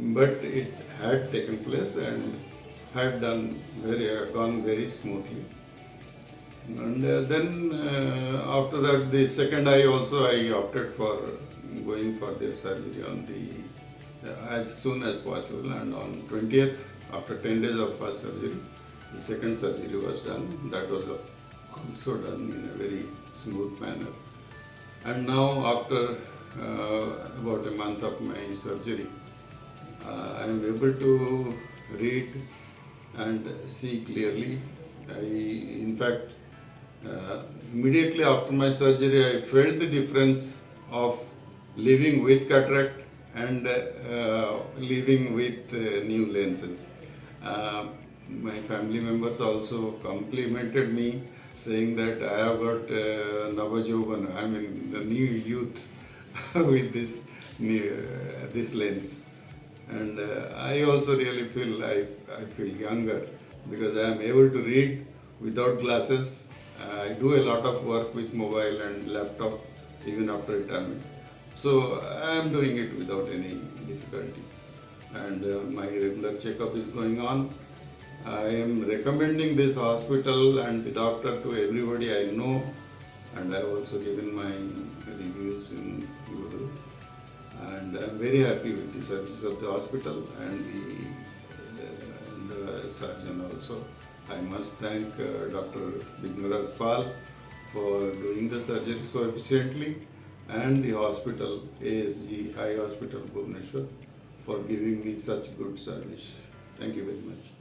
but it had taken place and had gone very smoothly. And then after that, the second eye also I opted for going for the surgery on the as soon as possible, and on 20th, after 10 days of first surgery, the second surgery was done. That was also done in a very smooth manner. And now after about a month of my surgery, I am able to read and see clearly. In fact, immediately after my surgery, I felt the difference of living with cataract and living with new lenses. My family members also complimented me, saying that I have got Navajovana, I mean the new youth with this lens. And I also really feel I feel younger because I am able to read without glasses. I do a lot of work with mobile and laptop even after retirement. So I am doing it without any difficulty. And my regular checkup is going on. I am recommending this hospital and the doctor to everybody I know, and I have also given my reviews in Guru. And I am very happy with the services of the hospital and the surgeon also. I must thank Dr. Bignoraj Pal for doing the surgery so efficiently, and the hospital, ASG Eye Hospital, Bhubaneswar, for giving me such good service. Thank you very much.